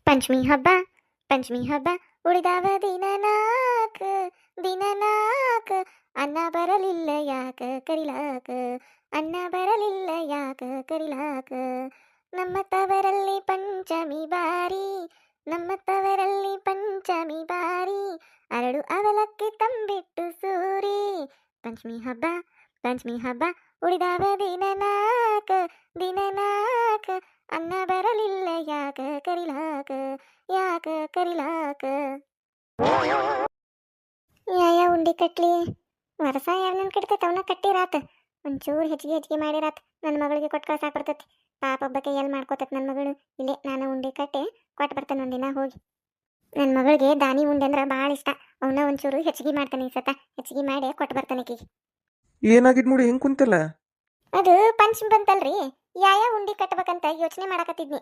ಪಂಚಮಿ ಹಬ್ಬ ಪಂಚಮಿ ಹಬ್ಬ ಉಳಿದಾವ ದಿನ ನಾಕ ಅನ್ನ ಬರಲಿಲ್ಲ ಯಾಕ ಕರಿಲಾಕ ಅನ್ನ ಬರಲಿಲ್ಲ ಯಾಕ ಕರಿಲಾಕ ನಮ್ಮ ತವರಲ್ಲಿ ಪಂಚಮಿ ಬಾರಿ ನಮ್ಮ ತವರಲ್ಲಿ ಪಂಚಮಿ ಬಾರಿ ಅರಳು ಅವಲಕ್ಕಿ ತಂಬಿಟ್ಟು ಸೂರಿ ಪಂಚಮಿ ಹಬ್ಬ ಪಂಚಮಿ ಹಬ್ಬ ಉಳಿದಾವ ದಿನ ನಾಕ ಅನ್ನ ಬರಲಿಲ್ಲ ಯಾಕ ಕರಿಲಾಕ ಯಾಕ ಕರಿಲಾಕ ಯಾಯ ಉಂಡಿ ಕಟ್ಲಿ ವರಸ ಯಾವನ ಕಟ್ತೈತೆ ಅವನ ಕಟ್ಟಿರಾತ ಒಂಚೂರು ಹೆಚ್ಚಿಗೆ ಮಾಡಿರಾತ ನನ್ನ ಮಗಳಿಗೆ ಕೊಟ್ಟು ಕಳ್ಸಾಕ್ ಬರ್ತೈತಿ ಪಾಪ ಒಬ್ಬಕ್ಕೆ ಎಲ್ಲಿ ಮಾಡ್ಕೋತೈತಿ ನನ್ನ ಮಗಳು ಇಲ್ಲೇ ನಾನು ಉಂಡಿ ಕಟ್ಟೆ ಕೊಟ್ಟು ಬರ್ತೇನೆ ಒಂದಿನ ಹೋಗಿ ನನ್ನ ಮಗಳಿಗೆ ದಾನಿ ಉಂಡೆ ಅಂದ್ರೆ ಭಾಳ ಇಷ್ಟ ಅವನ್ನ ಒಂಚೂರು ಹೆಚ್ಚಿಗೆ ಮಾಡ್ತಾನೆ ಈ ಸತ ಹೆಚ್ಚಿಗೆ ಮಾಡಿ ಕೊಟ್ಟು ಬರ್ತಾನೆ ಆಕಿಗೆ. ಏನಾಗಿದ್ ನೋಡಿ ಹೆಂಗ್ ಕುಂತಿಲ್ಲ. ಅದು ಪಂಚಮಿ ಬಂತಲ್ರಿ ಯಾಯ ಉಂಡಿ ಕಟ್ಬೇಕಂತ ಯೋಚನೆ ಮಾಡಕತ್ತಿದ್ನಿ.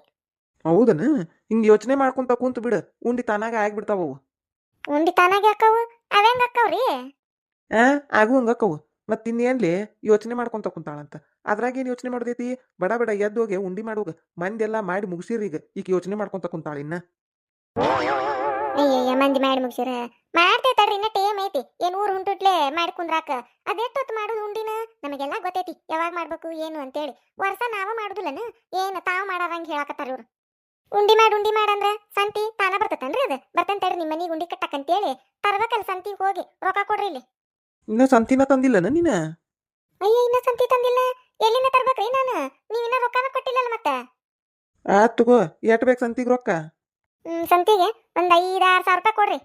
ಹೌದನ ಹಿಂಗ್ ಯೋಚನೆ ಮಾಡ್ಕೊಂತ ಕುಂತ ಬಿಡ, ಉಂಡಿ ತಾನಾಗ ಆಗ್ಬಿಡ್ತಾವ ಅವು. ಉಂಡಿ ತಾನಾಗೆ ಹಾಕವು ಅವೆಂಗ್ ಹಾಕವ್ರಿ? ಆಗು ಹಂಗಕ್ಕವು. ಮತ್ ಇನ್ನೇನ್ಲಿ ಯೋಚನೆ ಮಾಡ್ಕೊಂತ ಕುಂತಾಳಂತ ಅದ್ರಾಗ ಏನ್ ಯೋಚನೆ ಮಾಡೋದೈತಿ? ಬಡ ಬಡ ಎದ್ದೋಗೆ ಉಂಡಿ ಮಾಡೋಗ ಮಂದೆಲ್ಲಾ ಮಾಡಿ ಮುಗಿಸಿರಿ. ಈಗ ಯೋಚನೆ ಮಾಡ್ಕೊಂತ ಕುಂತಾಳ ಇನ್ನ. ಅಯ್ಯಯ್ಯ ಮಂದಿ ಮಾಡಿ ಮುಗಿಸಿರ ಮಾಡ್ತೇವೆ ತಡ್ರಿ, ಇನ್ನ ಟೇಮ್ ಐತಿ. ಏನ್ ಊರ್ ಹುಂಟುಟ್ಲೆ ಮಾಡಿ ಕುಂದ್ರಾಕ ಅದೆಷ್ಟೊತ್ತು ಮಾಡೋದು ಉಂಡಿನ? ನಮಗೆಲ್ಲ ಗೊತ್ತೈತಿ ಯಾವಾಗ ಮಾಡ್ಬೇಕು ಏನು ಅಂತೇಳಿ. ವರ್ಷ ನಾವ ಮಾಡುದಿಲ್ಲನ ಏನ್ ತಾವ್ ಮಾಡಾರಂಗ ಹೇಳಾಕತ್ತಾರ ಇವ್ರು. ಉಂಡಿ ಮಾಡಂದ್ರ ಸಂತಿ ತಾನ ಬರ್ತತನ್ರಿ? ಅದು ಬರ್ತೇನೆ ತಡ್ರಿ ನಿಮ್ಮ ಮನಿಗೆ ಉಂಡಿ ಕಟ್ಟಕಂತೇಳಿ ತರ್ಬೇಕಲ್ಲ ಸಂತಿಗೆ ಹೋಗಿ ರೊಕ್ಕ ಕೊಡ್ರಿ ಇಲ್ಲಿ. ಇನ್ನ ಸಂತಿನ ತಂದಿಲ್ಲನ ನೀನ? ಅಯ್ಯ ಇನ್ನ ಸಂತಿ ತಂದಿಲ್ಲ, ಎಲ್ಲಿಂದ ತರ್ಬೇಕ್ರಿ ನಾನು? ನೀವಿನ್ನ ರೊಕ್ಕನ ಕೊಟ್ಟಿಲ್ಲಲ್ಲ ಮತ್ತೆ. ಆತ್ ತಗೋ, ಎಟ್ ಬೇಕ್ ಸಂತಿಗ್ ರೊಕ್ಕ? ಸಂತಿಗೆ ಒಂದ್ 5-6 ಸಾವಿರ ರೂಪಾಯಿ ಕೊಡ್ರಿ.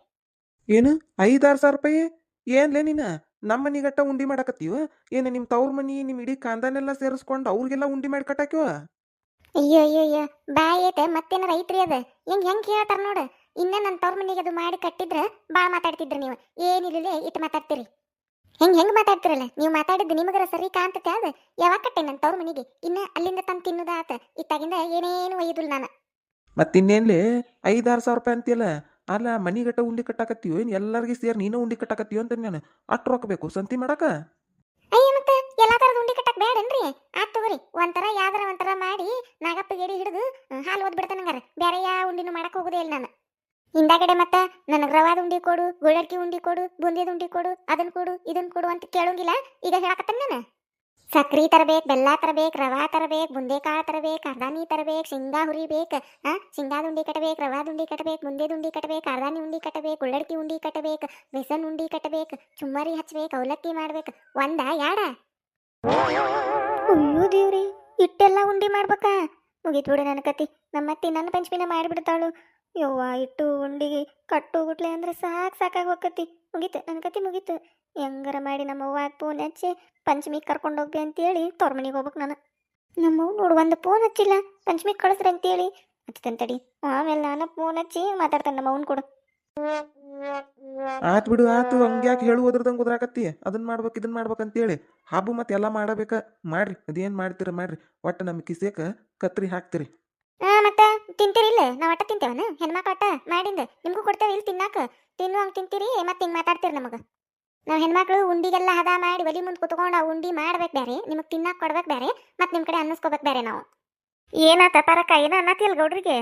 ಏನು 5-6 ಸಾವಿರ ರೂಪಾಯಿ? ಏನ್ಲೇ ನೀನ ನಮ್ಮ ಮನಿಗಟ್ಟ ಉಂಡಿ ಮಾಡಾಕತ್ತೀವ? ಏನ ನಿಮ್ ತವ್ರ ಮನಿ ನಿಮ್ ಇಡೀ ಕಾಂದಾನೆಲ್ಲ ಸೇರಿಸ್ಕೊಂಡು ಅವ್ರಿಗೆಲ್ಲ ಉಂಡಿ ಮಾಡಿ ಕಟ್ಟಾಕ್ಯವ? ಅಯ್ಯೋ ಬಾಯ್ ಐತೆ ಮತ್ತೇನಾರ ಐತ್ರಿ ಅದ. ಹೆಂಗ್ ಕೇಳ್ತಾರ ನೋಡ. ಇನ್ನ ನನ್ನ ತವ್ರ ಮನಿಗೆ ಅದು ಮಾಡಿ ಕಟ್ಟಿದ್ರ ಬಾಳ ಮಾತಾಡ್ತಿದ್ರಿ ನೀವು. ಏನಿಲ್ಲ ಇಟ್ಟು ಮಾತಾಡ್ತೀರಿ. ಹೆಂಗ್ ಮಾತಾಡ್ತಿರಲ್ಲ ನೀವು? ಮಾತಾಡಿದ್ದು ನಿಮಗರ ಸರಿ ಕಾಣ್ತತೆ. ಅದ ಯಾವಾಗ ಕಟ್ಟೆ ನನ್ನ ತವ್ರ ಮನಿಗೆ? ಇನ್ನ ಅಲ್ಲಿಂದ ತಂದು ತಿನ್ನುದ ಆತ. ಇತ್ತಾಗಿಂದ ಏನೇನು ಒಯ್ಯುದಿಲ್ಲ ನಾನು. ಮತ್ತಿನ್ನೇನ್ಲೇ 5-6 ಸಾವಿರ ರೂಪಾಯಿ ಅಂತೀಯಲ್ಲ? ಅಲ್ಲ ಮನಿಗಟ್ಟ ಉಂಡಿ ಕಟ್ಟಾಕತ್ತೀವೋ ಏನ್ ಎಲ್ಲಾರ್ಗಿ ಸೇರಿ ನೀನು ಉಂಡಿ ಕಟ್ಟಾಕತ್ತೀವ ಅಂತ ನಾನು. ಅಷ್ಟು ರೊಕ್ಕ ಬೇಕು ಸಂತಿ ಮಾಡಾಕ? ಅಯ್ಯ ಮತ್ತೆ ಎಲ್ಲಾ ತರದ ಉಂಡಿ ಕಟ್ಟಕ್ ಬೇಡನ್ರಿ? ಆತ್ ತಗೋರಿ, ಒಂಥರ ಯಾವ್ದಾರ ಒಂಥರ ಮಾಡಿ ನಾಗಪ್ಪ ಗೆಡಿ ಹಿಡಿದು ಹಾಲು ಓದ್ ಬಿಡ್ತಾನಂಗಾರ. ಬೇರೆ ಯಾವ ಉಂಡಿನೂ ಮಾಡಕ್ ಹೋಗುದೇ ಇಲ್ಲ ನಾನು. ಹಿಂದಾಗಡೆ ಮತ್ತ ನನಗೆ ರವಾದ ಉಂಡಿ ಕೊಡು, ಗುಳ್ಳಡ್ಕಿ ಉಂಡಿ ಕೊಡು, ಬುಂದಿದ ಉಂಡಿ ಕೊಡು, ಅದನ್ನ ಕೊಡು ಇದನ್ನ ಕೊಡು ಅಂತ ಕೇಳೋಂಗಿಲ್ಲ. ಈಗ ಹೇಳಕತ್ತಾನ ನಾನು. ಸಕ್ರಿ ತರಬೇಕು, ಬೆಲ್ಲ ತರಬೇಕು, ರವಾ ತರಬೇಕು, ಬುಂದೆಕಾಳು ತರಬೇಕು, ಅರ್ಧಾನಿ ತರಬೇಕು, ಶೇಂಗಾ ಹುರಿಬೇಕು. ಶೇಂಗಾದ ಉಂಡಿ ಕಟ್ಟಬೇಕು, ರವಾದ ಉಂಡಿ ಕಟ್ಟಬೇಕು, ಮುಂದೆದ ಉಂಡಿ ಕಟ್ಟಬೇಕು, ಅರ್ಧಾನಿ ಉಂಡಿ ಕಟ್ಟಬೇಕು, ಉಳ್ಳಡ್ಕಿ ಉಂಡಿ ಕಟ್ಟಬೇಕು, ಬೇಸನ್ ಉಂಡಿ ಕಟ್ಟಬೇಕು, ಚುಮ್ಮರಿ ಹಚ್ಬೇಕು, ಅವಲಕ್ಕಿ ಮಾಡ್ಬೇಕು. ಒಂದ ಯಾಡ? ಅಯ್ಯೋ ದೇವ್ರಿ, ಇಟ್ಟೆಲ್ಲ ಉಂಡಿ ಮಾಡ್ಬೇಕಾ? ಮುಗೀತು ಬಿಡು ನನ್ನ ಕತಿ. ನಮ್ಮತ್ತಿ ನನ್ನ ಪಂಚಮಿನ ಮಾಡಿಬಿಡ್ತಾಳು. ಯವ್ವ ಇಟ್ಟು ಉಂಡಿಗೆ ಕಟ್ಟು ಗುಟ್ಲೆ ಅಂದ್ರೆ ಸಾಕಾಗಿ ಹೋಗತಿ. ಮುಗೀತು ನನ್ನ ಕತಿ ಮುಗೀತು. ಹೆಂಗಾರ ಮಾಡಿ ನಮ್ಮ ಅವ್ವ ಫೋನ್ ಹಚ್ಚಿ ಪಂಚಮಿಗೆ ಕರ್ಕೊಂಡು ಹೋಗ್ಬಿ ಅಂತೇಳಿ ತವ್ರ ಮನೆಗೆ ಹೋಗ್ಬೇಕು ನಾನು. ನಮ್ಮವ್ವ ನೋಡು ಒಂದು ಫೋನ್ ಹಚ್ಚಿಲ್ಲ, ಪಂಚಮಿಗೆ ಕಳಿಸ್ರಿ ಅಂತೇಳಿ. ಹಚ್ತೇನೆ ತಡಿ, ಆಮೇಲೆ ನಾನು ಫೋನ್ ಹಚ್ಚಿ ಮಾತಾಡ್ತೇನೆ ನಮ್ಮ ಅವ್ನ ಕೂಡ. ಆತ್ ಬಿಡು ಆತು, ಹಂಗ್ಯಾಕೆ ಹೇಳು ಓದ್ರದಂಗೆ ಓದ್ರಾಕತ್ತಿ? ಅದನ್ನ ಮಾಡ್ಬೇಕು ಇದನ್ನ ಮಾಡ್ಬೇಕಂತೇಳಿ. ಹಬ್ಬ ಮತ್ತೆ ಎಲ್ಲ ಮಾಡಬೇಕ. ಮಾಡ್ರಿ, ಅದೇನು ಮಾಡ್ತೀರ ಮಾಡ್ರಿ. ಒಟ್ಟು ನಮ್ಮ ಕಿಸೇಕ ಕತ್ರಿ ಹಾಕ್ತಿರಿ. ಮತ್ತೆ ತಿಂತೀರಿ ಇಲ್ಲ? ನಾವು ಅಟ್ಟ ತಿಂತೇವನ? ಹೆಣ್ಮಕ್ಳು ಅಟ್ಟ ಮಾಡಿಂದ ನಿಮ್ಗೂ ಕೊಡ್ತೇವೆ ಇಲ್ಲಿ ತಿನ್ನಾಕ. ತಿನ್ನು ಹಂಗೆ ತಿಂತೀರಿ ಮತ್ತೆ ಹಿಂಗೆ ಮಾತಾಡ್ತೀರಿ ನಮಗೆ. ನಾವು ಹೆಣ್ಮಕ್ಳು ಉಂಡಿಗೆಲ್ಲ ಹದ ಮಾಡಿ ಒಲಿ ಮುಂದೆ ಕುತ್ಕೊಂಡು ಆ ಉಂಡಿ ಮಾಡ್ಬೇಕು ಬೇರೆ, ನಿಮಗೆ ತಿನ್ನಾಕ ಕೊಡ್ಬೇಕು ಬೇರೆ, ಮತ್ತೆ ನಿಮ್ಮ ಕಡೆ ಅನ್ನಿಸ್ಕೋಬೇಕು ಬೇರೆ ನಾವು. ಏನಾತ ಪರಕ ಏನೋ ಅನ್ನತಿಯಲ್ಲ ಗೌಡ್ರಿಗೆ?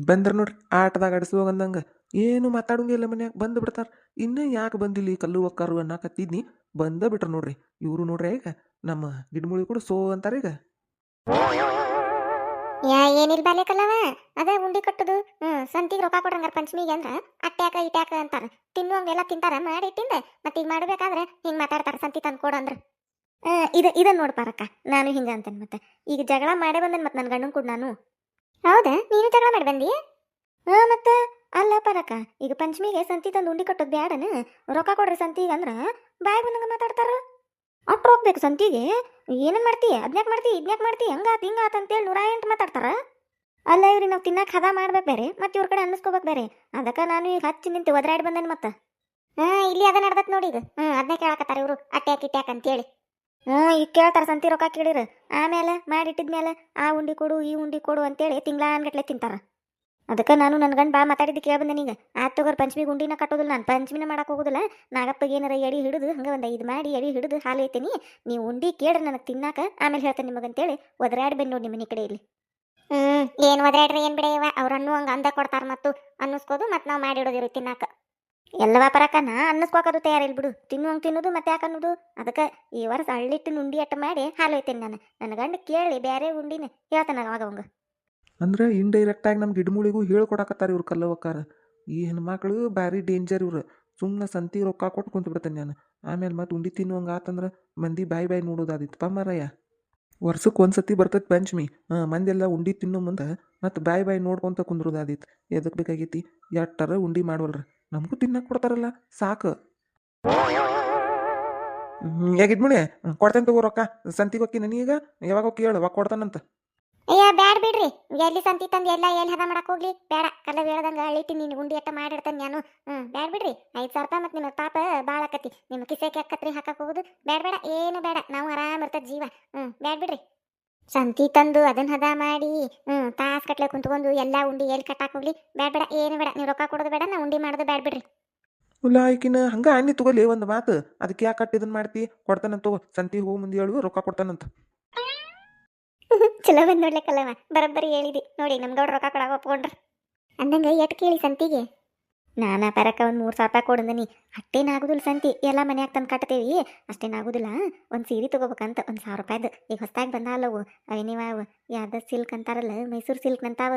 ಬಂದ್ರ ನೋಡ್ರಿ ಆಟದಾಗ ಆಡಿಸಿ ಹೋಗಂದಂಗ. ಏನು ಮಾತಾಡೋಂಗಿಲ್ಲ, ಮನ್ಯಾಗ ಬಂದು ಬಿಡ್ತಾರ. ಇನ್ನೂ ಯಾಕೆ ಬಂದಿಲ್ಲ ಈ ಕಲ್ಲು ಒಕ್ಕಾರು ಅನ್ನಕತ್ತಿದ್ನಿ, ಬಂದ ಬಿಟ್ರ ನೋಡ್ರಿ ಇವರು. ನೋಡ್ರಿ ಈಗ ನಮ್ಮ ಗಿಡಮುಳಿ ಕೂಡ ಸೋ ಅಂತಾರ ಈಗ. ಏನಿಲ್ಲ ಬಾಲೇಕಲ್ಲವ, ಅದೇ ಉಂಡಿ ಕಟ್ಟುದು. ಸಂತಿಗೆ ರೊಕ್ಕ ಕೊಡ್ರಂಗಾರ ಪಂಚಮಿಗೆ ಅಂದ್ರ ಅಟ್ಯಾಕ ಇಟ್ಯಾಕ ಅಂತಾರ. ತಿನ್ನುವಂಗೆಲ್ಲ ತಿಂತಾರ ಮಾಡಿ ಇಟ್ಟಿಂದ. ಮತ್ತೆ ಈಗ ಮಾಡ್ಬೇಕಾದ್ರೆ ಹಿಂಗೆ ಮಾತಾಡ್ತಾರ ಸಂತಿ ತಂದು ಕೊಡಂದ್ರ. ಇದನ್ನ ನೋಡ್ಪಾರಕ್ಕ, ನಾನು ಹಿಂಗ ಅಂತೇನೆ. ಮತ್ತೆ ಈಗ ಜಗಳ ಮಾಡೇ ಬಂದೇನೆ ಮತ್ತೆ ನನ್ನ ಗಂಡನ ಕೂಡ ನಾನು. ಹೌದಾ, ನೀನು ಜಗಳ ಮಾಡಿ ಬಂದಿ? ಮತ್ತೆ ಅಲ್ಲ ಪರಕ್ಕ, ಈಗ ಪಂಚಮಿಗೆ ಸಂತಿ ತಂದು ಉಂಡಿ ಕಟ್ಟೋದು ಬ್ಯಾಡನ? ರೊಕ್ಕ ಕೊಡ್ರಿ ಸಂತಿಗೆ ಅಂದ್ರ ಬಾಯ್ ಬಂದಂಗ ಮಾತಾಡ್ತಾರ. ಅಟ್ಟು ಹೋಗ್ಬೇಕು ಸಂತಿಗೆ. ಏನೇನು ಮಾಡ್ತೀಯ? ಅದ್ನ್ಯಾಕೆ ಮಾಡ್ತೀವಿ ಇದ್ನ್ಯಾಕೆ ಮಾಡ್ತೀವಿ ಹಂಗಾತ್ ಹಿಂಗಾತ್ ಅಂತೇಳಿ 108 ಮಾತಾಡ್ತಾರ. ಅಲ್ಲ ಇವ್ರಿ ನಾವು ತಿನ್ನಕ್ಕೆ ಹದ ಮಾಡ್ಬೇಕು ಬೇರೆ, ಮತ್ತೆ ಇವ್ರ ಕಡೆ ಅನ್ನಿಸ್ಕೋಬೇಕು ಬೇರೆ. ಅದಕ್ಕೆ ನಾನು ಈಗ ಹಚ್ಚಿ ನಿಂತು ಒದರಾಡಿ ಬಂದೇನೆ ಮತ್ತೆ. ಇಲ್ಲಿ ಅದ ನಡ್ದತ್ ನೋಡಿ ಈಗ. ಅದನ್ನೇ ಕೇಳಕತ್ತಾರ ಇವರು ಅಟ್ಯಾಕ್ ಇಟ್ಯಾಕ್ ಅಂತೇಳಿ. ಈಗ ಕೇಳ್ತಾರ ಸಂತಿ ರೊಕ್ಕ ಕೇಳಿರ. ಆಮೇಲೆ ಮಾಡಿಟ್ಟಿದ್ಮೇಲೆ ಆ ಉಂಡಿ ಕೊಡು ಈ ಉಂಡಿ ಕೊಡು ಅಂತೇಳಿ ತಿಂಗ್ಳಾನ್ಗಟ್ಲೆ ತಿಂತಾರ. ಅದಕ್ಕೆ ನಾನು ನನ್ನ ಗಂಡು ಭಾಳ ಮಾತಾಡಿದ್ದು ಕೇಳ್ಬಂದೆ ನೀಗ. ಆತ್ ತಗೋರ್ ಪಂಚಮಿಗೆ ಉಂಡಿನ ಕಟ್ಟೋದಿಲ್ಲ, ನಾನು ಪಂಚಮಿನ ಮಾಡಕ್ಕೆ ಹೋಗೋದಿಲ್ಲ. ನಾಗಪ್ಪಗೆ ಏನಾರ ಎಡಿ ಹಿಡಿದು ಹಂಗೆ ಒಂದು 5 ಮಾಡಿ ಎಡಿ ಹಿಡಿದು ಹಾಲು ಐತೀನಿ, ನೀವು ಉಂಡಿ ಕೇಳ್ರಿ ನನಗೆ ತಿನ್ನಾಕ, ಆಮೇಲೆ ಹೇಳ್ತೇನೆ ನಿಮಗಂತೇಳಿ ಒದರಾಡಿ ಬಂದು ನೋಡಿ ನಿಮ್ಮ ಮನೆ ಕಡೆ ಇಲ್ಲಿ. ಏನ್ ಒದ್ರಾಡ್ರಿ ಏನ್ ಬಿಡೆಯವ ಅವ್ರನ್ನು ಹಂಗ ಅಂದ ಕೊಡ್ತಾರ ಮತ್ತು ಅನ್ನಿಸ್ಕೋದು ಮತ್ ನಾವ್ ಮಾಡಿಡೋದಿರು ತಿನ್ನಾಕ ಎಲ್ಲವ ಪರಕನ ಅನ್ನಿಸ್ಕೋಕದು ತಯಾರಿಲ್ ಬಿಡು ತಿನ್ನುವಂಗ್ ತಿನ್ನೋದು ಮತ್ತೆ ಯಾಕೆ ಅನ್ನೋದು ಅದಕ್ಕೆ ಈ ವರ್ಷ ಹಳ್ಳಿಟ್ಟು ಉಂಡಿ ಅಟ್ಟ ಮಾಡಿ ಹಾಲು ಒಯ್ತೇನೆ ನಾನು ನನ್ನ ಗಂಡ ಕೇಳಿ ಬೇರೆ ಉಂಡಿನ ಹೇಳ್ತಾನ ಅವಾಗ ಅವಂಗ ಅಂದ್ರೆ ಇಂಡೈರೆಕ್ಟಾಗಿ ನಮ್ಮ ಗಿಡಮೂಳಿಗೂ ಹೇಳ್ಕೊಡಕತ್ತಾರ ಇವ್ರು ಕಲ್ಲವಕ್ಕಾರ ಈ ಹೆಣ್ಮಕ್ಳು ಭಾರಿ ಡೇಂಜರ್ ಇವ್ರು ಸುಮ್ಮನೆ ಸಂತಿ ರೊಕ್ಕ ಕೊಟ್ಟು ಕುಂತು ಬಿಡ್ತೇನೆ ನಾನು ಆಮೇಲೆ ಮತ್ತೆ ಉಂಡಿ ತಿನ್ನುವಂಗೆ ಆತಂದ್ರೆ ಮಂದಿ ಬಾಯಿ ಬಾಯಿ ನೋಡೋದಾದಿತ್ತಪ್ಪ ಮಾರಾಯ ವರ್ಷಕ್ಕೆ ಒಂದು ಸತಿ ಬರ್ತೈತೆ ಪಂಚಮಿ ಮಂದೆಲ್ಲ ಉಂಡಿ ತಿನ್ನೋ ಮುಂದೆ ಮತ್ತು ಬಾಯಿ ಬಾಯಿ ನೋಡ್ಕೊತ ಕುಂದ್ರೋದಾದಿತ್ತು ಎದಕ್ಕೆ ಬೇಕಾಗೈತಿ ಎಟ್ಟರ ಉಂಡಿ ಮಾಡವಲ್ರಿ ನಮಗೂ ತಿನ್ನಕ್ಕೆ ಕೊಡ್ತಾರಲ್ಲ ಸಾಕು ಹೇಗಿದ್ಮುಣೆ ಕೊಡ್ತೇನೆ ತಗೋ ರೊಕ್ಕ ಸಂತಿಗೆ ಹೋಗ್ತೀನಿ ನೀಗ ಯಾವಾಗ ಹೋಗಿ ಕೇಳು ಅವಾಗ ಕೊಡ್ತಾನಂತ ಅಯ್ಯ ಬ್ಯಾಡ ಬಿಡ್ರಿ ಎಲ್ಲಿ ಸಂತಿ ತಂದು ಎಲ್ಲ ಎಲ್ಲಿ ಹದ ಮಾಡಕ್ ಹೋಗ್ಲಿ ಬೇಡ ಕಲ್ಲ ಹೇಳ್ದಂಗ ಅಳಿತಿ ನೀನು ಗುಂಡಿ ಅಟ್ಟ ಮಾಡಿಡ್ತಾನೆ ನಾನು ಬ್ಯಾಡ ಬಿಡ್ರಿ 5,000 ರೂಪಾಯಿ ಮತ್ತೆ ನಿಮ್ಮ ಪಾಪ ಭಾಳ ಆಕತಿ ನಿಮ್ಮ ಕಿಸೆಗೆ ಅಕ್ಕತ್ರಿ ಹಾಕಕ್ ಹೋಗುದು ಬೇಡ ಬೇಡ ಏನು ಬೇಡ ನಾವು ಆರಾಮ್ ಇರ್ತದ ಜೀವ ಬ್ಯಾಡ ಬಿಡ್ರಿ ಸಂತಿ ತಂದು ಅದನ್ನ ಹದ ಮಾಡಿ ತಾಸ್ ಕಟ್ಲೆ ಕುಂತ್ಕೊಂಡು ಎಲ್ಲಾ ಉಂಡಿ ಎಲ್ಲಿ ಕಟ್ಟಾಕ್ ಹೋಗ್ಲಿ ಬ್ಯಾಡ ಬೇಡ ಏನು ಬೇಡ ನೀವು ರೊಕ್ಕ ಕೊಡೋದು ಬೇಡ ನಾ ಉಂಡಿ ಮಾಡೋದು ಬ್ಯಾಡ ಬಿಡ್ರಿ ಇಲ್ಲ ಆಕಿನ ಹಂಗೆ ಅನ್ನಿ ತಗೋಲಿ ಒಂದು ಮಾತು ಅದಕ್ಕೆ ಯಾಕೆ ಕಟ್ಟು ಇದನ್ನು ಮಾಡ್ತಿ ಕೊಡ್ತಾನಂತ ತಗೋ ಸಂತಿಗೆ ಹೋಗಿ ಮುಂದೆ ಹೇಳು ರೊಕ್ಕ ಕೊಡ್ತಾನಂತ ಚಲೋ ಬಂದ್ ನೋಡ್ಲಿಕ್ಕಲ್ಲವ ಬರೋಬ್ಬರಿ ಹೇಳಿದಿ ನೋಡಿ ನಮ್ ಗೌಡ್ರ ರೊಕ್ಕ ಕೊಡಾಗ ಒಪ್ಕೊಂಡ್ರ ಅಂದಂಗ ಎಟ್ ಕೇಳಿ ಸಂತಿಗೆ ನಾನಾ ಪರಕ ಒಂದು 3,000 ರೂಪಾಯಿ ಕೊಡಂದನಿ ಅಷ್ಟೇನಾಗುದಿಲ್ಲ ಸಂತಿ ಎಲ್ಲ ಮನ್ಯಾಗ ತಂದು ಕಟ್ತೇವಿ ಅಷ್ಟೇನಾಗುದಿಲ್ಲ ಒಂದು ಸೀರೆ ತಗೋಬೇಕಂತ ಒಂದು 1,000 ರೂಪಾಯ್ದು ಈಗ ಹೊಸದಾಗಿ ಬಂದಾಲವು ಅವೇನಿವ ಯಾವ್ದು ಸಿಲ್ಕ್ ಅಂತಾರಲ್ಲ ಮೈಸೂರು ಸಿಲ್ಕ್ ಅಂತಾವ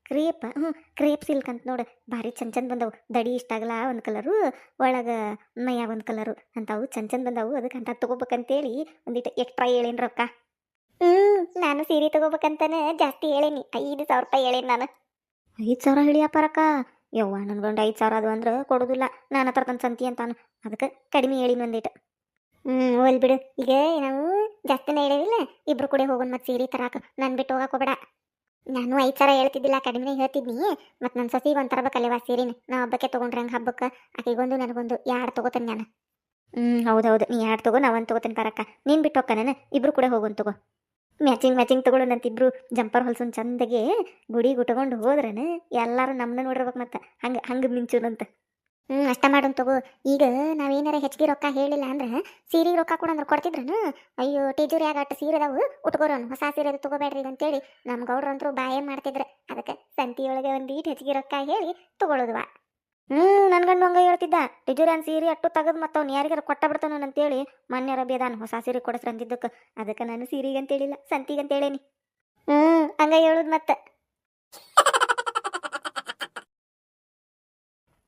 ಕ್ರೇಪ್ ಕ್ರೇಪ್ ಸಿಲ್ಕ್ ಅಂತ ನೋಡು ಭಾರಿ ಚಂದ ಬಂದವು ದಡಿ ಇಷ್ಟಾಗಲ್ಲ ಒಂದು ಕಲರು ಒಳಗೆ ಮೈಯ ಒಂದು ಕಲರು ಅಂತಾವು ಚಂದ ಬಂದವು ಅದಕ್ಕೆ ಅಂತ ತಗೋಬೇಕಂತೇಳಿ ಒಂದಿಟ್ಟು ಎಕ್ಸ್ಟ್ರಾ ಹೇಳೇನಿ ರೊಕ್ಕ ನಾನು ಸೀರೆ ತಗೋಬೇಕಂತಾನೆ ಜಾಸ್ತಿ ಹೇಳೇನಿ 5,000 ರೂಪಾಯಿ ಹೇಳೇನಿ ನಾನು 5,000 ಹೇಳಿಯಪ್ಪರಕ್ಕ ಯವ್ವ ನನ್ನ ಗಂಡ 5,000 ಅದು ಅಂದ್ರೆ ಕೊಡೋದಿಲ್ಲ ನಾನು ಹತ್ರ ತನ್ನ ಸಂತಿ ಅಂತಾನು ಅದಕ್ಕೆ ಕಡಿಮೆ ಹೇಳಿನ ಒಂದಿಟ್ಟು ಹೋಲ್ ಬಿಡು ಈಗ ನಾವು ಜಾಸ್ತಿನೇ ಹೇಳಿಲ್ಲ ಇಬ್ರು ಕೂಡ ಹೋಗೋಣ ಮತ್ತೆ ಸೀರೆ ತರಾಕ ನಾನು ಬಿಟ್ಟು ಹೋಗಕ್ಕೆ ಹೋಗಬೇಡ ನಾನು 5,000 ಹೇಳ್ತಿದ್ದಿಲ್ಲ ಕಡಿಮೆ ಹೇಳ್ತಿದ್ನಿ ಮತ್ತು ನನ್ನ ಸೊಸಿಗೆ ಒಂದು ತರಬೇಕಲ್ಲೇವಾ ಸೀರೆನ ನಾ ಹಬ್ಬಕ್ಕೆ ತೊಗೊಂಡ್ರೆ ಹಂಗೆ ಹಬ್ಬಕ್ಕೆ ಆಕೆಗೊಂದು ನನಗೊಂದು 2 ತೊಗೋತೇನೆ ನಾನು ಹೌದೌದು ನೀ 2 ತಗೋ ನಾ 1 ತೊಗೋತೇನೆ ಪರಕ್ಕ ನೀನು ಬಿಟ್ಟು ಹೋಗ್ಕ ನಾನು ಇಬ್ರು ಕೂಡ ಹೋಗೋಣ ತಗೋ ಮ್ಯಾಚಿಂಗ್ ತಗೊಳ್ಳೋಣಂತಿಬ್ರು ಜಂಪರ್ ಹೊಲ್ಸೊಂದು ಚಂದಗೆ ಗುಡಿಗೆ ಉಟ್ಕೊಂಡು ಹೋದ್ರನ ಎಲ್ಲರೂ ನಮ್ಮನ್ನ ನೋಡಿರ್ಬೇಕು ಮತ್ತೆ ಹಂಗೆ ಮಿಂಚುನಂತ ಅಷ್ಟ ಮಾಡೋಣ ತಗೋ ಈಗ ನಾವೇನಾರ ಹೆಚ್ಚಿಗೆ ರೊಕ್ಕ ಹೇಳಿಲ್ಲ ಅಂದ್ರೆ ಸೀರೆಗೆ ರೊಕ್ಕ ಕೊಡು ಅಂದ್ರೆ ಕೊಡ್ತಿದ್ರನು ಅಯ್ಯೋ ಟೀಜೂರಿಯಾಗ ಅಟ್ಟು ಸೀರೆ ಅದಾವು ಉಟ್ಕೋರೋನು ಹೊಸ ಸೀರೆ ಅದು ತಗೋಬೇಡ್ರಿ ಅಂತೇಳಿ ನಮ್ಮ ಗೌಡ್ರು ಅಂತರೂ ಬಾಯೇ ಮಾಡ್ತಿದ್ರೆ ಅದಕ್ಕೆ ಸಂತಿಯೊಳಗೆ ಒಂದೀಟ್ ಹೆಚ್ಚಿಗೆ ರೊಕ್ಕ ಹೇಳಿ ತಗೊಳ್ಳೋದುವ ನನ್ನ ಗಂಡು ಹಂಗ ಹೇಳ್ತಿದ್ದ ಟೀಜೂರಿಯನ್ ಸೀರೆ ಅಟ್ಟು ತೆಗೆದು ಮತ್ತು ಅವ್ನು ಯಾರಿಗಾರ ಕೊಟ್ಟ ಬಿಡ್ತಾನು ಅಂತೇಳಿ ಮೊನ್ನೆ ಬೇದಾನ ಹೊಸ ಸೀರೆ ಕೊಡಿಸ್ರಿ ಅಂದಿದ್ದಕ್ಕೆ ಅದಕ್ಕೆ ನಾನು ಸೀರೆಗೆ ಅಂತೇಳಿಲ್ಲ ಸಂತಿಗೆ ಅಂತೇಳೇನಿ ಹಂಗ ಹೇಳುದು ಮತ್ತೆ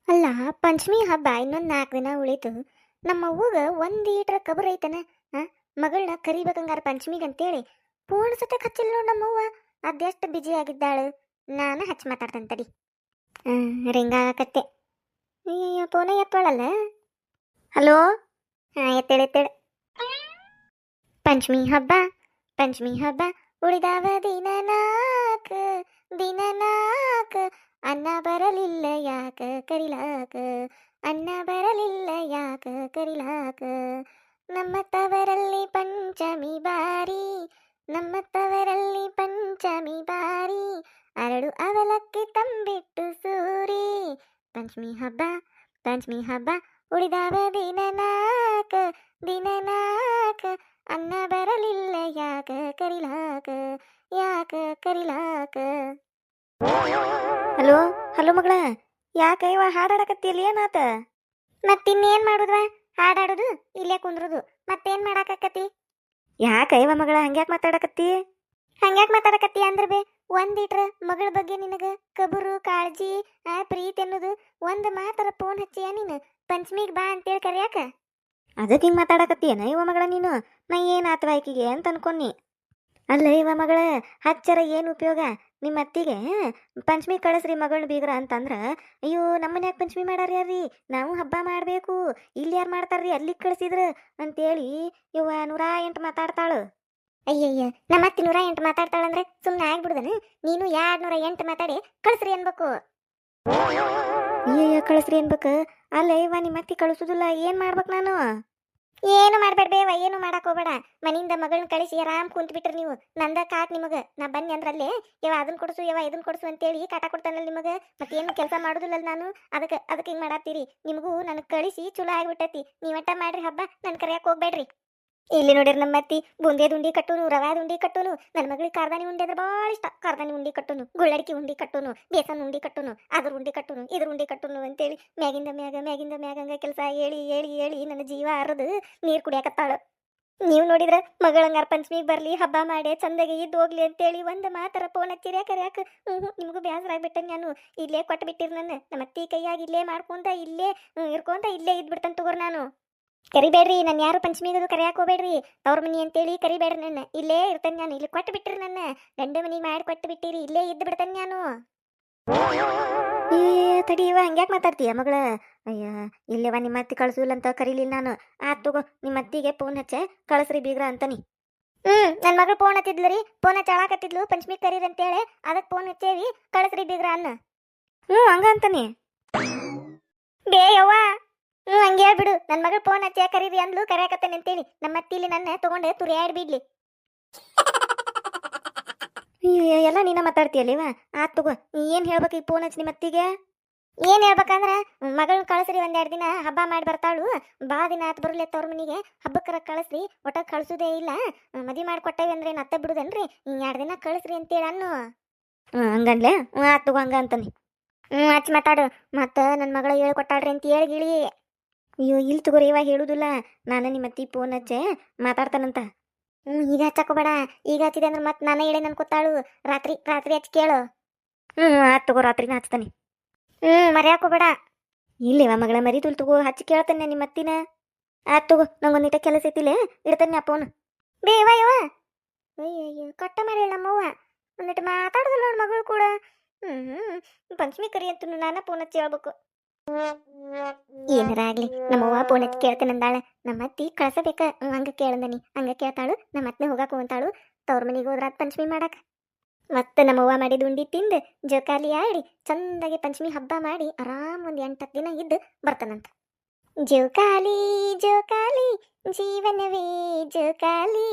ಅಲ್ಲ ಪಂಚಮಿ ಹಬ್ಬ ಇನ್ನೊಂದು 4 ದಿನ ಉಳಿತು ನಮ್ಮ ಅವ್ವಗ ಒಂದೀಟ್ರ ಕಬರ್ ಐತನ ಮಗಳನ್ನ ಕರಿಬೇಕಂಗಾರ ಪಂಚಮಿಗೆ ಅಂತೇಳಿ ಫೋನ್ ಸತಕ್ ಹಚ್ಚಿಲ್ಲ ನೋಡ್ ನಮ್ಮವ್ವ ಅದೆಷ್ಟು ಬಿಜಿ ಆಗಿದ್ದಾಳು ನಾನು ಹಚ್ಚಿ ಮಾತಾಡ್ತೇನೆ ತಡಿ ರಿಂಗ ಆಗಕತ್ತೆ ಅಯ್ಯಯ್ಯ ಫೋನೇ ಎತ್ತೋಳಲ್ಲ ಹಲೋ ಎತ್ತೇಳೆ ಪಂಚಮಿ ಹಬ್ಬ ಉಳಿದಾವ ದಿನ ನಾಕ ಅನ್ನ ಬರಲಿಲ್ಲ ಯಾಕ ಕರಿಲಾಕ ನಮ್ಮ ತವರಲ್ಲಿ ಪಂಚಮಿ ಬಾರಿ ಅರಳು ಅವಲಕ್ಕಿ ತಂಬಿಟ್ಟು ಸೂರಿ ಪಂಚಮಿ ಹಬ್ಬ ಉಳಿದಾವ ದಿನ ನಾಕ ಅನ್ನ ಬರಲಿಲ್ಲ ಯಾಕ ಕರಿಲಾಕ ಹಲೋ ಮಗಳ ಯಾಕ ಇವ ಹಾಡಾಡಕತ್ತಿಯಲ್ಲಿ ಏನಾತ ಮತ್ತಿನ್ನೇನ್ ಮಾಡುದ್ವಾ ಹಾಡಾಡುದು ಇಲ್ಲೇ ಕುಂದ್ರುದು ಮತ್ತೇನ್ ಮಾಡಾಕತ್ತಿ ಯಾಕ ಇವ ಮಗಳ ಹಂಗ್ಯಾಕ್ ಮಾತಾಡಕತ್ತಿ ಅಂದ್ರ ಬೇ ಒಂದಿಟ್ರ ಮಗಳ ಬಗ್ಗೆ ನಿನಗ ಕಬರು ಕಾಳಜಿ ಪ್ರೀತಿ ಅನ್ನೋದು ಒಂದ್ ಮಾತರ ಫೋನ್ ಹಚ್ಚಿಯ ನೀನು ಪಂಚಮಿಗ್ ಬಾ ಅಂತೇಳಿ ಕರ್ಯಾಕ ಅದಕ್ಕೆ ಹಿಂಗೆ ಮಾತಾಡಕತ್ತೀಯನ ಇವ ಮಗಳ ನೀನು ನಾ ಏನಾತ್ವ ಆಕಿಗೆ ಅಂತ ಅನ್ಕೊನಿ ಅಲ್ಲ ಇವ ಮಗಳ ಹಚ್ಚರ ಏನು ಉಪಯೋಗ ನಿಮ್ಮ ಅತ್ತಿಗೆ ಪಂಚಮಿ ಕಳಿಸ್ರಿ ಮಗಳನ್ನ ಬೀಗ್ರ ಅಂತಂದ್ರ ಅಯ್ಯೋ ನಮ್ಮನ್ಯಾಗ ಪಂಚಮಿ ಮಾಡಾರ ಯಾರ್ರಿ ನಾವು ಹಬ್ಬ ಮಾಡಬೇಕು ಇಲ್ಲಿ ಯಾರು ಮಾಡ್ತಾರ್ರಿ ಅಲ್ಲಿಗೆ ಕಳಿಸಿದ್ರ ಅಂತೇಳಿ ಇವ 108 ಮಾತಾಡ್ತಾಳು ಅಯ್ಯಯ್ಯ ನಮ್ಮ ಅತ್ತಿ 108 ಮಾತಾಡ್ತಾಳಂದ್ರೆ ಸುಮ್ಮನೆ ಆಗ್ಬಿಡ್ದನ ನೀನು 208 ಮಾತಾಡಿ ಕಳಿಸ್ರಿ ಅನ್ಬೇಕು ಅಯ್ಯಯ್ಯ ಕಳಿಸ್ರಿ ಅನ್ಬೇಕು ಅಲ್ಲ ಇವ ನಿಮ್ಮ ಅತ್ತಿ ಕಳಿಸೋದಿಲ್ಲ ಏನ್ ಮಾಡ್ಬೇಕು ನಾನು ಏನು ಮಾಡ್ಬೇಡ್ಬೇವ ಏನು ಮಾಡಕ್ ಹೋಗ್ಬೇಡ ಮನಿಂದ ಮಗಳನ್ನ ಕಳಿಸಿ ಆರಾಮ್ ಕುಂತ್ ಬಿಟ್ರಿ ನೀವು ನಂದ ಕಾಟ್ ನಿಮಗ ನಾ ಬನ್ನಿ ಅಂದ್ರಲ್ಲೇ ಯಾವ ಅದನ್ನ ಕೊಡ್ಸು ಯಾವ ಇದನ್ನ ಕೊಡ್ಸು ಅಂತೇಳಿ ಕಾಟ ಕೊಡ್ತಾನಲ್ಲ ನಿಮಗ ಮತ್ತೇನು ಕೆಲಸ ಮಾಡುದಿಲ್ಲ ನಾನು ಅದಕ್ಕೆ ಹಿಂಗೆ ಮಾಡತ್ತೀರಿ ನಿಮಗೂ ನನಗೆ ಕಳಿಸಿ ಚಲೋ ಆಗ್ಬಿಟ್ಟೈತಿ ನೀವಟ್ಟ ಮಾಡ್ರಿ ಹಬ್ಬ ನನ್ ಕರೆಯಕ್ ಹೋಗ್ಬೇಡ್ರಿ ಇಲ್ಲಿ ನೋಡಿರಿ ನಮ್ಮ ಅತ್ತಿ ಬೂಂದೇದ್ ಉಂಡಿ ಕಟ್ಟುನು ರವಾದ ಉಂಡಿ ಕಟ್ಟುನು ನನ್ನ ಮಗಳಿಗೆ ಕಾರ್ದಾನಿ ಉಂಡಿ ಅಂದ್ರೆ ಭಾಳ ಇಷ್ಟ. ಕಾರ್ದಾನಿ ಉಂಡಿ ಕಟ್ಟುನು, ಗುಳ್ಳಡಿಕೆ ಉಂಡಿ ಕಟ್ಟುನು, ಬೇಸನ್ ಉಂಡಿ ಕಟ್ಟುನು, ಅದ್ರ ಉಂಡಿ ಕಟ್ಟುನು, ಇದ್ರ ಉಂಡಿ ಕಟ್ಟುನು ಅಂತೇಳಿ ಮ್ಯಾಗಿಂದ ಮ್ಯಾಗಂಗ ಕೆಲಸ ಹೇಳಿ ಹೇಳಿ ಹೇಳಿ ನನ್ನ ಜೀವ ಹರಿದು ನೀರು ಕುಡಿಯಾಕತ್ತಾಳ. ನೀವು ನೋಡಿದ್ರ ಮಗಳಂಗಾರ ಪಂಚಮಿಗೆ ಬರ್ಲಿ ಹಬ್ಬ ಮಾಡಿ ಚಂದಗೆ ಇದ್ದು ಹೋಗ್ಲಿ ಅಂತೇಳಿ ಒಂದು ಮಾತರ ಫೋನ್ ಹಚ್ಚಿರ್ಯಾ ಕರ್ಯಾಕ. ನಿಮಗೂ ಬೇಸರ ಆಗ್ಬಿಟ್ಟೆ. ನಾನು ಇಲ್ಲೇ ಕೊಟ್ಟು ಬಿಟ್ಟಿರಿ ನಮ್ಮ ಅತ್ತಿ ಕೈಯಾಗಿ ಇಲ್ಲೇ ಮಾಡ್ಕೊಂತ ಇಲ್ಲೇ ಇರ್ಕೊಂತ ಇಲ್ಲೇ ಇದ್ಬಿಡ್ತಾನೆ ತಗೋರಿ. ನಾನು ಕರಿಬೇಡ್ರಿ, ನಾನು ಯಾರು ಪಂಚಮಿಗದು ಕರಿಯಾಕ ಹೋಗ್ಬೇಡ್ರಿ. ತವ್ರ ಮನಿ ಅಂತೇಳಿ ಕರಿಬೇಡ್ರಿ. ನನ್ನ ಇಲ್ಲೇ ಇರ್ತೇನೆ. ನಾನು ಇಲ್ಲಿ ಕೊಟ್ಟು ಬಿಟ್ಟಿರಿ. ನನ್ನ ಗಂಡ ಮನಿಗೆ ಮಾಡಿ ಕೊಟ್ಟು ಬಿಟ್ಟಿರಿ. ಇಲ್ಲೇ ಇದ್ದು ಬಿಡ್ತೇನೆ ನಾನು. ಏ ತಡಿಯವ, ಹಂಗ್ಯಾಕೆ ಮಾತಾಡ್ತೀಯ ಮಗಳ? ಅಯ್ಯ ಇಲ್ಲೇವ ನಿಮ್ಮ ಅತ್ತಿ ಕಳ್ಸೂಲ್ಲ ಅಂತ ಕರೀಲಿಲ್ಲ ನಾನು. ಆತ್ ತಗೋ, ನಿಮ್ಮ ಅತ್ತಿಗೆ ಫೋನ್ ಹಚ್ಚೆ ಕಳಿಸ್ರಿ ಬೀಗ್ರ ಅಂತಾನಿ. ನನ್ನ ಮಗಳು ಫೋನ್ ಹತ್ತಿದ್ಲು ರೀ. ಫೋನ್ ಹಚ್ಚಿ ಅಳಾಕತ್ತಿದ್ಲು ಪಂಚಮಿ ಕರೀರಿ ಅಂತೇಳಿ. ಅದಕ್ಕೆ ಫೋನ್ ಹಚ್ಚೇವಿ ಕಳಿಸ್ರಿ ಬೀಗ್ರ ಅನ್ನ. ಹಂಗ ಅಂತಾನೆ ಬೇ ಯವ್ವ. ಹಂಗೆ ಹೇಳ್ಬಿಡು. ನನ್ನ ಮಗಳು ಫೋನ್ ಹಚ್ಚಿ ಕರೀರಿ ಅಂದ್ಲು ಕರ್ಯಾಕತ್ತೇನೆ ಅಂತೇಳಿ. ನಮ್ಮ ಅತ್ತಿಲಿ ನನ್ನ ತಗೊಂಡೆ ತುರಿಯಾಡಿ ಬಿಡ್ಲಿ. ಎಲ್ಲ ನೀನ ಮಾತಾಡ್ತೀಯಲ್ಲಿವ. ಆತ್ ತಗೋ, ಏನು ಹೇಳ್ಬೇಕು ಈ ಫೋನ್ ಹಚ್ಚಿ ನಿಮ್ಮ ಅತ್ತಿಗೆ? ಏನು ಹೇಳ್ಬೇಕಂದ್ರೆ ಮಗಳನ್ನ ಕಳಿಸ್ರಿ, ಒಂದೆರಡು ದಿನ ಹಬ್ಬ ಮಾಡಿ ಬರ್ತಾಳು. ಭಾಳ ದಿನ ಆತು ಬರಲಿ ತವ್ರ ಮನಿಗೆ. ಹಬ್ಬಕ್ಕರ ಕಳಿಸ್ರಿ, ಒಟ್ಟ ಕಳಿಸೋದೇ ಇಲ್ಲ. ಮದುವೆ ಮಾಡಿ ಕೊಟ್ಟೇವಿ ಅಂದ್ರೆ ಏನು ಅತ್ತೆ ಬಿಡುದೇನ್ರಿ? 2 ದಿನ ಕಳಿಸ್ರಿ ಅಂತೇಳಿ ಅನ್ನು. ಹಂಗನ್ಲೆ ಆತ್ ತಗೋ, ಹಂಗ ಅಂತಾನೆ. ಹಚ್ಚಿ ಮಾತಾಡು. ಮತ್ತು ನನ್ನ ಮಗಳ ಹೇಳ್ಕೊಟ್ಟಾಳ್ರಿ ಅಂತ ಹೇಳಿ ಗಿಳಿ. ಅಯ್ಯೋ ಇಲ್ಲಿ ತಗೋರಿ, ಇವಾಗ ಹೇಳುದಿಲ್ಲ. ನಾನು ನಿಮ್ಮ ಅತ್ತಿ ಫೋನ್ ಹಚ್ಚೆ ಮಾತಾಡ್ತಾನಂತ. ಈಗ ಹಚ್ಚಕೋಬೇಡ. ಈಗ ಹಚ್ಚಿದೆ ಅಂದ್ರೆ ಮತ್ತೆ ನಾನೇ ಹೇಳಿ ಅನ್ಕೋತಾಳು. ರಾತ್ರಿ ಹಚ್ಚಿ ಕೇಳು. ಆತ್ ತಗೋ, ರಾತ್ರಿನ ಹಚ್ತಾನೆ. ಮರ್ಯಾಕೋಬೇಡ. ಇಲ್ಲೇವ ಮಗಳ ಮರಿದುಲ್ ತಗೋ, ಹಚ್ಚಿ ಕೇಳ್ತಾನೆ ನಿಮ್ಮ ಅತ್ತಿನ. ಆತ್ ತಗೋ, ನಂಗೊಂದಿಟ ಕೆಲಸ ಐತಿಲ್ಲ, ಇಡ್ತಾನೆ ಆ ಫೋನ್. ಬೇವ ಯವ್ವ. ಅಯ್ಯಯ್ಯೋ ಕಟ್ಟ ಮಾಡಿ ನಮ್ಮವ್ವ ಒಂದಿಟ್ಟು ಮಾತಾಡೋದಿಲ್ಲ ನೋಡು ಮಗಳು ಕೂಡ. ಪಂಚಮಿ ಕರಿ ಅಂತೂ ನಾನೇ ಫೋನ್ ಹಚ್ಚಿ ಹೇಳ್ಬೇಕು. ಏನಾರ ಆಗ್ಲಿ ನಮ್ಮವ್ವ ಫೋನ್ ಹಚ್ಚಿ ಕೇಳ್ತೇನೆ ಅಂದಾಳೆ. ನಮ್ಮ ಅತ್ತಿ ಕಳ್ಸಬೇಕ. ಹಂಗ ಕೇಳಂದನಿ, ಹಂಗ ಕೇಳ್ತಾಳು. ನಮ್ಮ ಅತ್ನೇ ಹೋಗಾಕ ಹೋಗ್ತಾಳು ತವ್ರ ಮನಿಗೆ ಹೋದ್ರ ಪಂಚಮಿ ಮಾಡಾಕ. ಮತ್ತೆ ನಮ್ಮವ್ವ ಮಾಡಿದ ಉಂಡಿ ತಿಂದು ಜೋಕಾಲಿ ಆಡಿ ಚಂದಾಗಿ ಪಂಚಮಿ ಹಬ್ಬ ಮಾಡಿ ಆರಾಮ್ ಒಂದು 8-10 ದಿನ ಇದ್ದು ಬರ್ತಾನಂತ. ಜೋಕಾಲಿ ಜೋಕಾಲಿ ಜೀವನವೇ ಜೋಕಾಲಿ.